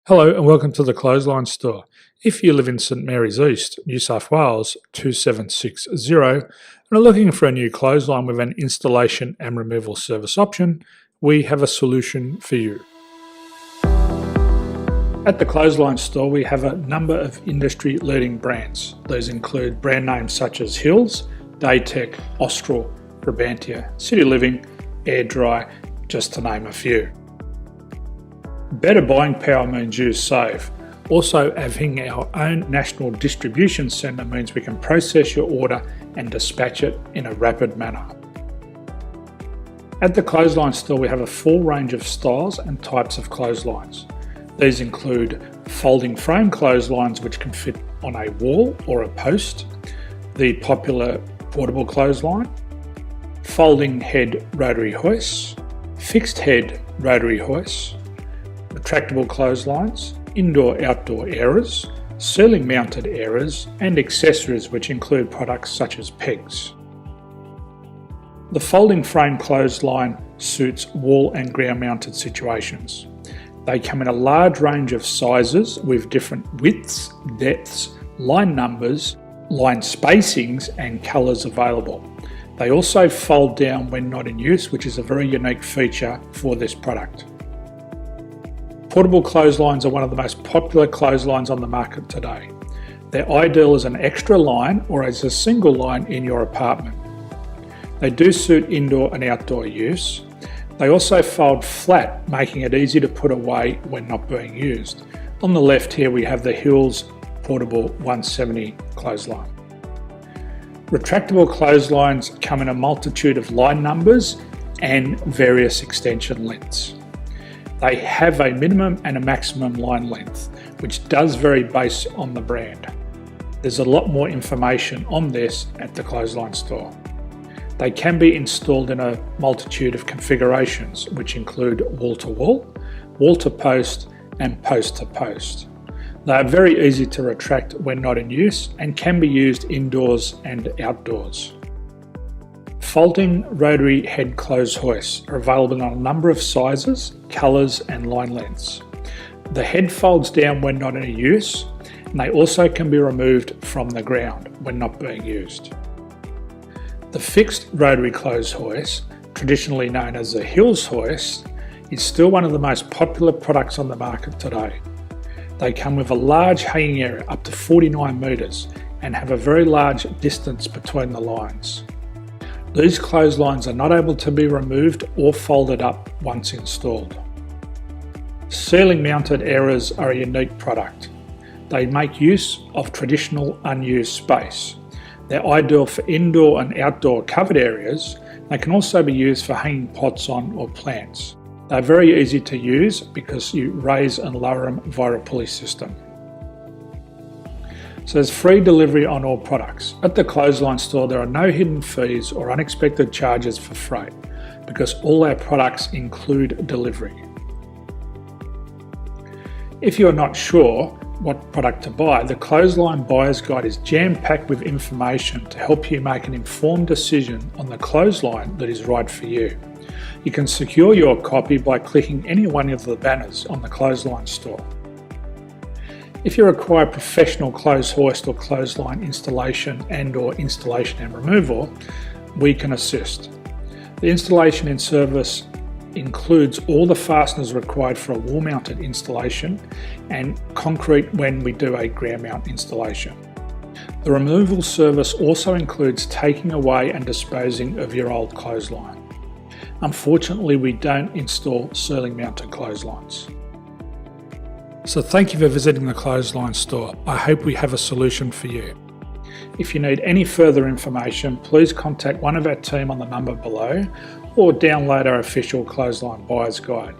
Hello and welcome to the Clothesline Store. If you live in St Mary's East, New South Wales 2760 and are looking for a new clothesline with an installation and removal service option, we have a solution for you. At the Clothesline Store we have a number of industry leading brands. These include brand names such as Hills, Daytech, Austral, Brabantia, City Living, Air Dry, just to name a few. Better buying power means you save. Also, having our own national distribution centre means we can process your order and dispatch it in a rapid manner. At the Clothesline Store we have a full range of styles and types of clotheslines. These include folding frame clotheslines which can fit on a wall or a post, the popular portable clothesline, folding head rotary hoists, fixed head rotary hoists, retractable clotheslines, indoor-outdoor airers, ceiling-mounted airers, and accessories which include products such as pegs. The folding frame clothesline suits wall and ground-mounted situations. They come in a large range of sizes with different widths, depths, line numbers, line spacings, and colours available. They also fold down when not in use, which is a very unique feature for this product. Portable clotheslines are one of the most popular clotheslines on the market today. They're ideal as an extra line or as a single line in your apartment. They do suit indoor and outdoor use. They also fold flat, making it easy to put away when not being used. On the left here we have the Hills Portable 170 clothesline. Retractable clotheslines come in a multitude of line numbers and various extension lengths. They have a minimum and a maximum line length, which does vary based on the brand. There's a lot more information on this at the Clothesline Store. They can be installed in a multitude of configurations, which include wall-to-wall, wall-to-post, and post-to-post. They are very easy to retract when not in use and can be used indoors and outdoors. Folding rotary head clothes hoists are available in a number of sizes, colours and line lengths. The head folds down when not in use, and they also can be removed from the ground when not being used. The fixed rotary clothes hoist, traditionally known as the Hills hoist, is still one of the most popular products on the market today. They come with a large hanging area up to 49 metres and have a very large distance between the lines. These clotheslines are not able to be removed or folded up once installed. Ceiling mounted airers are a unique product. They make use of traditional unused space. They're ideal for indoor and outdoor covered areas. They can also be used for hanging pots on or plants. They're very easy to use because you raise and lower them via a pulley system. So there's free delivery on all products. At the Clothesline Store there are no hidden fees or unexpected charges for freight because all our products include delivery. If you're not sure what product to buy, the Clothesline Buyer's Guide is jam-packed with information to help you make an informed decision on the clothesline that is right for you. You can secure your copy by clicking any one of the banners on the Clothesline Store. If you require professional clothes hoist or clothesline installation and/or installation and removal, we can assist. The installation and service includes all the fasteners required for a wall-mounted installation and concrete when we do a ground mount installation. The removal service also includes taking away and disposing of your old clothesline. Unfortunately, we don't install ceiling-mounted clotheslines. So thank you for visiting the Clothesline Store. I hope we have a solution for you. If you need any further information, please contact one of our team on the number below or download our official Clothesline Buyer's Guide.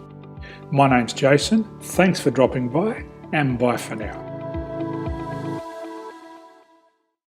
My name's Jason, thanks for dropping by and bye for now.